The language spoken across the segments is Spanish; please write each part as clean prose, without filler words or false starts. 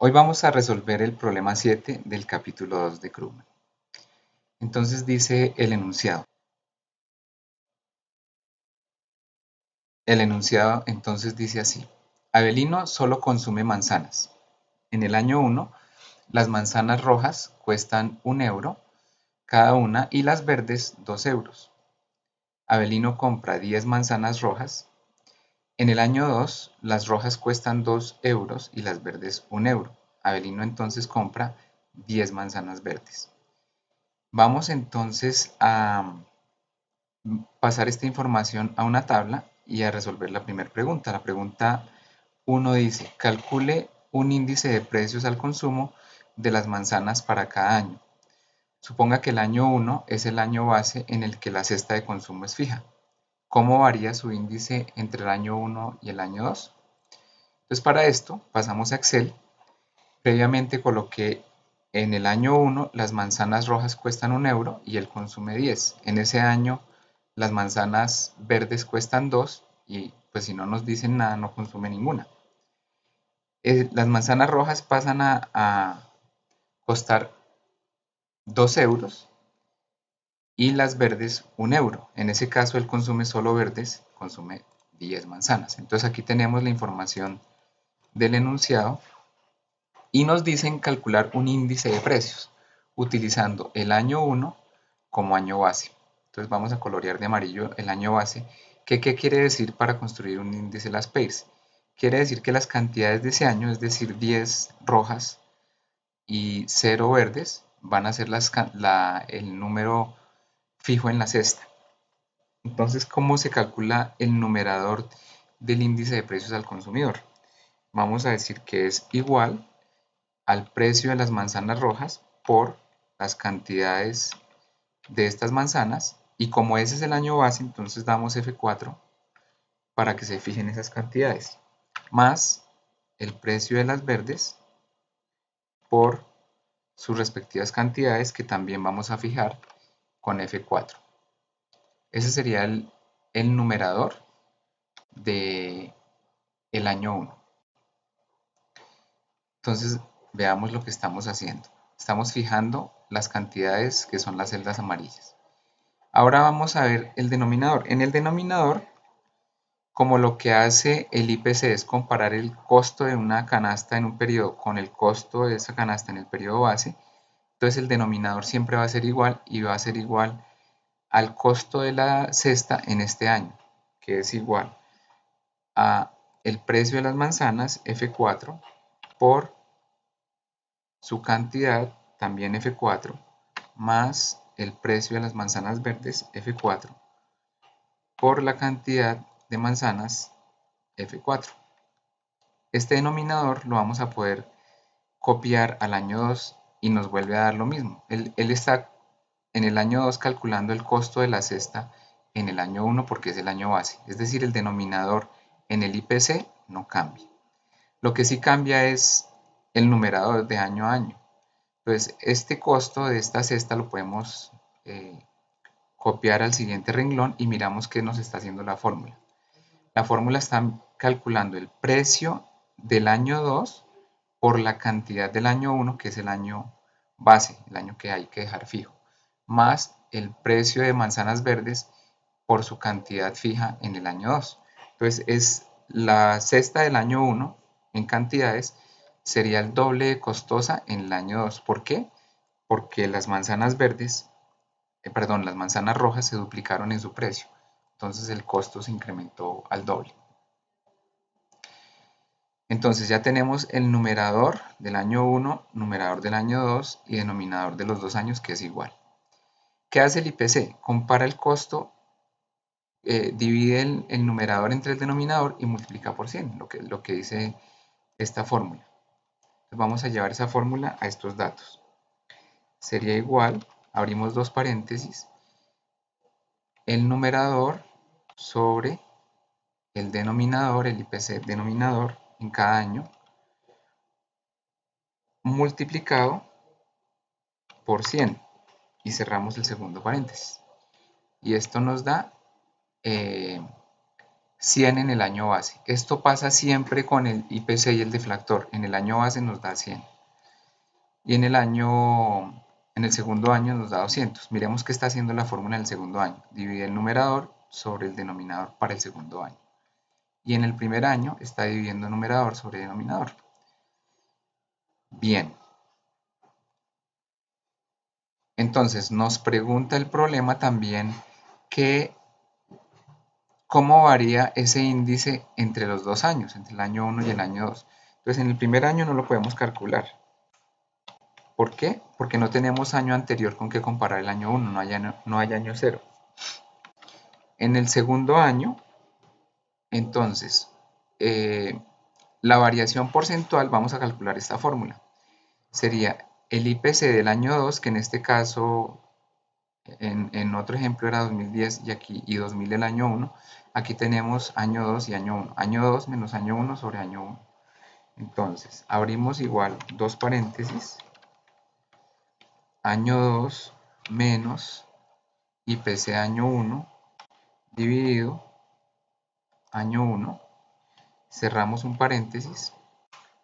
Hoy vamos a resolver el problema 7 del capítulo 2 de Krugman. Entonces dice el enunciado. El enunciado entonces dice así. Avelino solo consume manzanas. En el año 1, las manzanas rojas cuestan 1 euro cada una y las verdes 2 euros. Avelino compra 10 manzanas rojas. En el año 2, las rojas cuestan 2 euros y las verdes 1 euro. Avelino entonces compra 10 manzanas verdes. Vamos entonces a pasar esta información a una tabla y a resolver la primera pregunta. La pregunta 1 dice, calcule un índice de precios al consumo de las manzanas para cada año. Suponga que el año 1 es el año base en el que la cesta de consumo es fija. ¿Cómo varía su índice entre el año 1 y el año 2? Entonces para esto pasamos a Excel. Previamente coloqué en el año 1 las manzanas rojas cuestan 1 euro y él consume 10. En ese año las manzanas verdes cuestan 2 y pues si no nos dicen nada no consume ninguna. Las manzanas rojas pasan a costar 2 euros y las verdes 1 euro. En ese caso él consume solo verdes, consume 10 manzanas. Entonces aquí tenemos la información del enunciado y nos dicen calcular un índice de precios utilizando el año 1 como año base. Entonces vamos a colorear de amarillo el año base. ¿Qué quiere decir para construir un índice de las PACE? Quiere decir que las cantidades de ese año, es decir, 10 rojas y 0 verdes, van a ser el número fijo en la cesta. Entonces, ¿cómo se calcula el numerador del índice de precios al consumidor? Vamos a decir que es igual al precio de las manzanas rojas por las cantidades de estas manzanas, y como ese es el año base, entonces damos F4 para que se fijen esas cantidades, más el precio de las verdes por sus respectivas cantidades que también vamos a fijar con F4. Ese sería el numerador del año 1. Entonces veamos lo que estamos haciendo. Estamos fijando las cantidades que son las celdas amarillas. Ahora vamos a ver el denominador. En el denominador, como lo que hace el IPC es comparar el costo de una canasta en un periodo con el costo de esa canasta en el periodo base, entonces el denominador siempre va a ser igual y va a ser igual al costo de la cesta en este año, que es igual a el precio de las manzanas, F4, por su cantidad, también F4, más el precio de las manzanas verdes, F4, por la cantidad de manzanas, F4. Este denominador lo vamos a poder copiar al año 2 y nos vuelve a dar lo mismo. Él está en el año 2 calculando el costo de la cesta en el año 1 porque es el año base. Es decir, el denominador en el IPC no cambia. Lo que sí cambia es el numerador de año a año. Entonces, este costo de esta cesta lo podemos copiar al siguiente renglón y miramos qué nos está haciendo la fórmula. La fórmula está calculando el precio del año 2 por la cantidad del año 1, que es el año base, el año que hay que dejar fijo, más el precio de manzanas verdes por su cantidad fija en el año 2. Entonces es la cesta del año 1 en cantidades sería el doble de costosa en el año 2. ¿Por qué? Porque las manzanas verdes, las manzanas rojas se duplicaron en su precio. Entonces el costo se incrementó al doble. Entonces ya tenemos el numerador del año 1, numerador del año 2 y denominador de los dos años, que es igual. ¿Qué hace el IPC? Compara el costo, divide el numerador entre el denominador y multiplica por 100, lo que dice esta fórmula. Entonces vamos a llevar esa fórmula a estos datos. Sería igual, abrimos dos paréntesis, el numerador sobre el denominador, el IPC denominador en cada año, multiplicado por 100 y cerramos el segundo paréntesis. Y esto nos da 100 en el año base. Esto pasa siempre con el IPC y el deflactor. En el año base nos da 100 y en el segundo año nos da 200. Miremos qué está haciendo la fórmula del segundo año. Divide el numerador sobre el denominador para el segundo año. Y en el primer año está dividiendo numerador sobre denominador. Bien. Entonces nos pregunta el problema también que cómo varía ese índice entre los 2 años, entre el año 1 y el año 2. Entonces en el primer año no lo podemos calcular. ¿Por qué? Porque no tenemos año anterior con que comparar el año 1, no hay año 0. En el segundo año, entonces, la variación porcentual, vamos a calcular esta fórmula. Sería el IPC del año 2, que en este caso, en otro ejemplo era 2010 y 2000 el año 1. Aquí tenemos año 2 y año 1. Año 2 menos año 1 sobre año 1. Entonces, abrimos igual dos paréntesis. Año 2 menos IPC año 1 dividido año 1. Cerramos un paréntesis.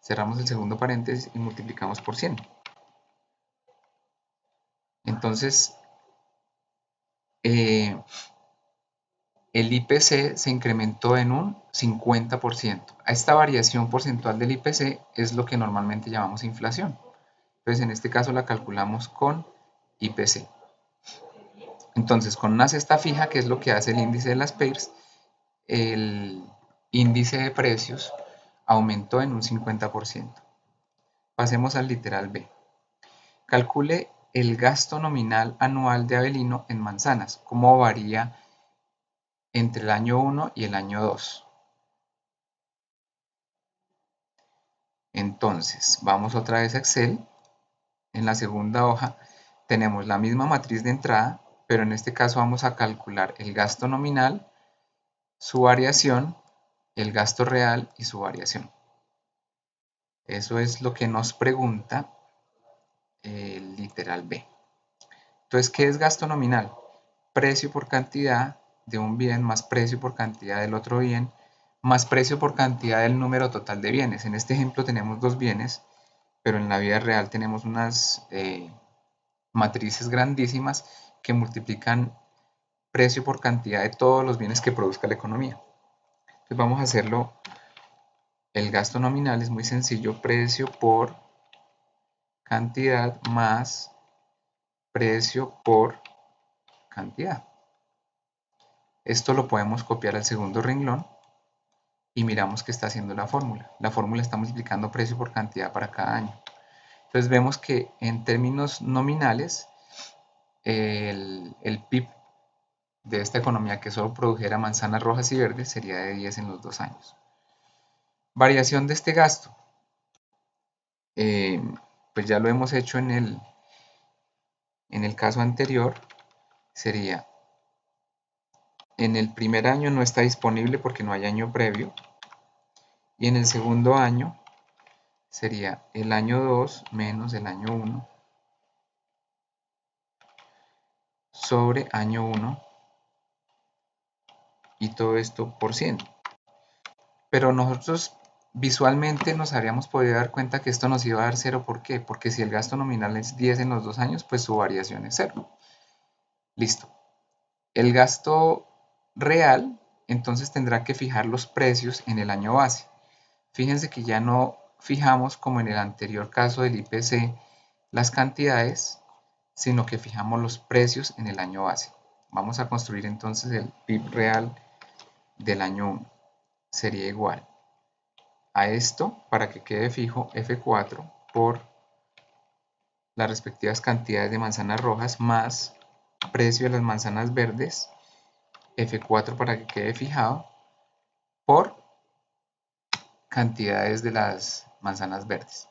Cerramos el segundo paréntesis y multiplicamos por 100. Entonces, el IPC se incrementó en un 50%. A esta variación porcentual del IPC es lo que normalmente llamamos inflación. Entonces, en este caso la calculamos con IPC. Entonces, con una cesta fija, que es lo que hace el índice de las PEIRS, el índice de precios aumentó en un 50%. Pasemos al literal B. Calcule el gasto nominal anual de Avelino en manzanas. ¿Cómo varía entre el año 1 y el año 2? Entonces, vamos otra vez a Excel. En la segunda hoja tenemos la misma matriz de entrada, pero en este caso vamos a calcular el gasto nominal, su variación, el gasto real y su variación. Eso es lo que nos pregunta el literal B. Entonces, ¿qué es gasto nominal? Precio por cantidad de un bien más precio por cantidad del otro bien más precio por cantidad del número total de bienes. En este ejemplo tenemos dos bienes, pero en la vida real tenemos unas matrices grandísimas que multiplican precio por cantidad de todos los bienes que produzca la economía. Entonces vamos a hacerlo. El gasto nominal es muy sencillo, precio por cantidad más precio por cantidad. Esto lo podemos copiar al segundo renglón y miramos que está haciendo la fórmula. La fórmula está multiplicando precio por cantidad para cada año. Entonces vemos que en términos nominales el PIB de esta economía que solo produjera manzanas rojas y verdes sería de 10 en los 2 años. Variación de este gasto. Pues ya lo hemos hecho en el caso anterior. Sería en el primer año no está disponible porque no hay año previo. Y en el segundo año sería el año 2 menos el año 1 sobre año 1 y todo esto por 100. Pero nosotros visualmente nos habríamos podido dar cuenta que esto nos iba a dar 0. ¿Por qué? Porque si el gasto nominal es 10 en los 2 años, pues su variación es 0. Listo. El gasto real, entonces tendrá que fijar los precios en el año base. Fíjense que ya no fijamos como en el anterior caso del IPC las cantidades, sino que fijamos los precios en el año base. Vamos a construir entonces el PIB real del año 1. Sería igual a esto, para que quede fijo, F4 por las respectivas cantidades de manzanas rojas más precio de las manzanas verdes, F4 para que quede fijado, por cantidades de las manzanas verdes.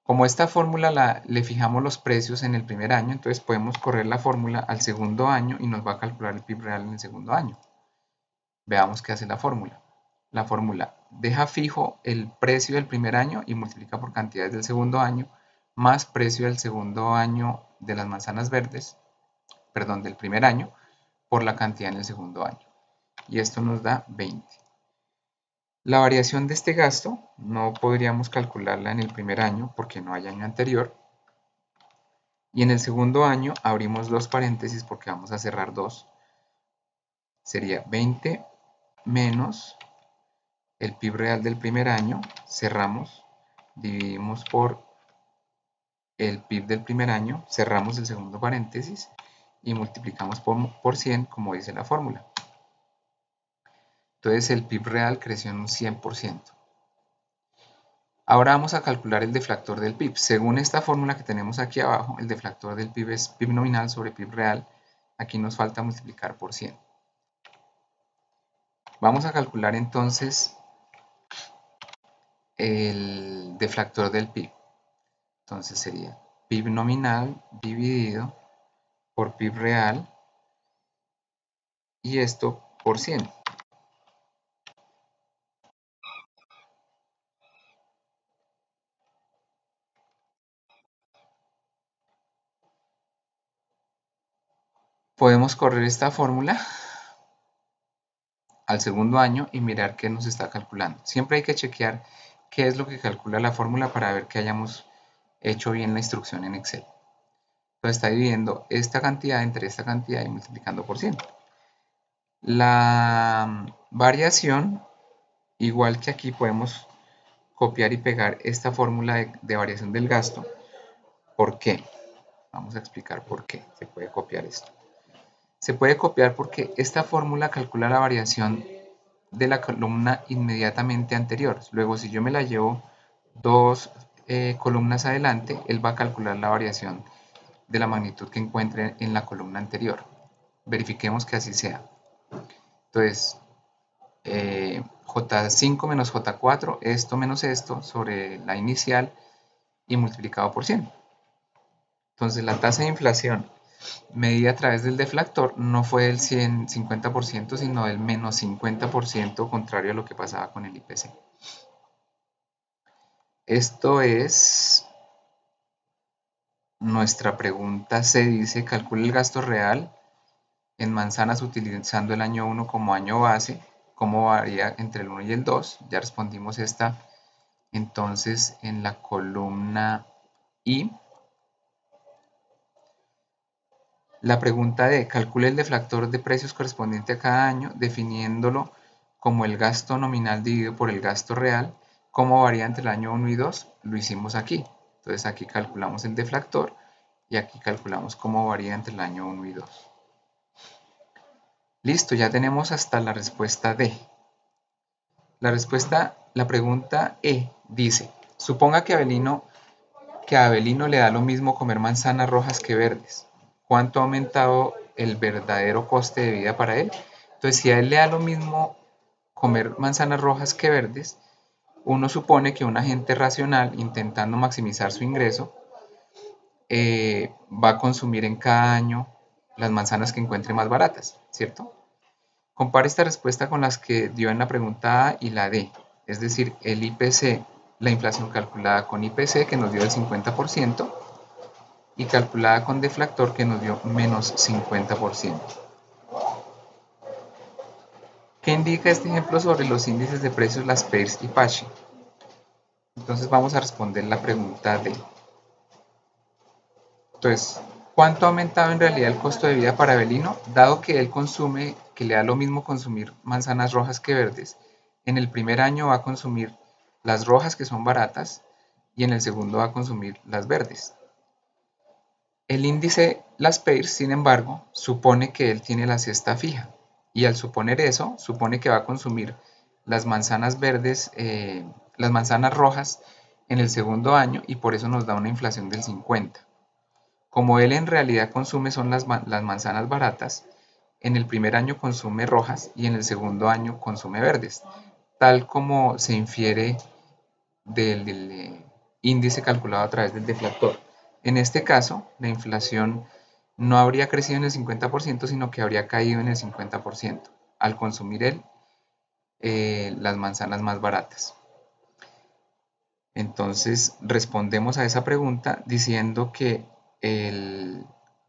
Como esta fórmula le fijamos los precios en el primer año, entonces podemos correr la fórmula al segundo año y nos va a calcular el PIB real en el segundo año. Veamos qué hace la fórmula. La fórmula deja fijo el precio del primer año y multiplica por cantidades del segundo año, más precio del segundo año de las manzanas verdes, perdón, del primer año, por la cantidad en el segundo año. y esto nos da 20. La variación de este gasto no podríamos calcularla en el primer año porque no hay año anterior. Y en el segundo año abrimos dos paréntesis porque vamos a cerrar dos. Sería 20 menos el PIB real del primer año, cerramos, dividimos por el PIB del primer año, cerramos el segundo paréntesis y multiplicamos por 100 como dice la fórmula. Entonces el PIB real creció en un 100%. Ahora vamos a calcular el deflactor del PIB. Según esta fórmula que tenemos aquí abajo, el deflactor del PIB es PIB nominal sobre PIB real. Aquí nos falta multiplicar por 100. Vamos a calcular entonces el deflactor del PIB. Entonces sería PIB nominal dividido por PIB real y esto por 100. Podemos correr esta fórmula al segundo año y mirar qué nos está calculando. Siempre hay que chequear qué es lo que calcula la fórmula para ver que hayamos hecho bien la instrucción en Excel. Entonces está dividiendo esta cantidad entre esta cantidad y multiplicando por 100. La variación, igual que aquí podemos copiar y pegar esta fórmula de variación del gasto. ¿Por qué? Vamos a explicar por qué se puede copiar esto. Se puede copiar porque esta fórmula calcula la variación de la columna inmediatamente anterior. Luego, si yo me la llevo dos columnas adelante, él va a calcular la variación de la magnitud que encuentre en la columna anterior. Verifiquemos que así sea. Entonces, J5 menos J4, esto menos esto, sobre la inicial y multiplicado por 100. Entonces, la tasa de inflación medida a través del deflactor no fue del 50%, sino del menos 50%, contrario a lo que pasaba con el IPC. Esto es nuestra pregunta C, dice, calcula el gasto real en manzanas utilizando el año 1 como año base, cómo varía entre el 1 y el 2. Ya respondimos esta. Entonces, en la columna I, la pregunta D, calcule el deflactor de precios correspondiente a cada año, definiéndolo como el gasto nominal dividido por el gasto real. ¿Cómo varía entre el año 1 y 2? Lo hicimos aquí. Entonces aquí calculamos el deflactor y aquí calculamos cómo varía entre el año 1 y 2. Listo, ya tenemos hasta la respuesta D. La pregunta E dice, suponga que a Abelino le da lo mismo comer manzanas rojas que verdes. ¿Cuánto ha aumentado el verdadero coste de vida para él? Entonces, si a él le da lo mismo comer manzanas rojas que verdes, uno supone que un agente racional, intentando maximizar su ingreso, va a consumir en cada año las manzanas que encuentre más baratas, ¿cierto? Compare esta respuesta con las que dio en la pregunta A y la D, es decir, el IPC, la inflación calculada con IPC que nos dio el 50% y calculada con deflactor que nos dio menos 50%. ¿Qué indica este ejemplo sobre los índices de precios Las Pairs y Pachi? Entonces vamos a responder la pregunta D. Entonces, ¿cuánto ha aumentado en realidad el costo de vida para Abelino? Dado que él consume, que le da lo mismo consumir manzanas rojas que verdes, en el primer año va a consumir las rojas que son baratas y en el segundo va a consumir las verdes. El índice Las Pairs, sin embargo, supone que él tiene la cesta fija y al suponer eso, supone que va a consumir las manzanas verdes, las manzanas rojas en el segundo año y por eso nos da una inflación del 50%. Como él en realidad consume son las manzanas baratas, en el primer año consume rojas y en el segundo año consume verdes, tal como se infiere del índice calculado a través del deflactor. En este caso, la inflación no habría crecido en el 50%, sino que habría caído en el 50% al consumir él las manzanas más baratas. Entonces respondemos a esa pregunta diciendo que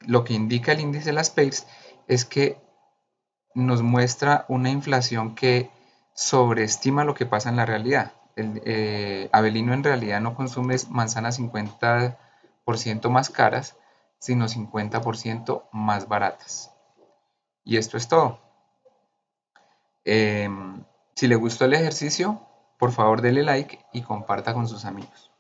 lo que indica el índice de Las Pairs es que nos muestra una inflación que sobreestima lo que pasa en la realidad. Avelino en realidad no consume manzanas 50% más caras, sino 50% más baratas. Y esto es todo. Si le gustó el ejercicio, por favor dele like y comparta con sus amigos.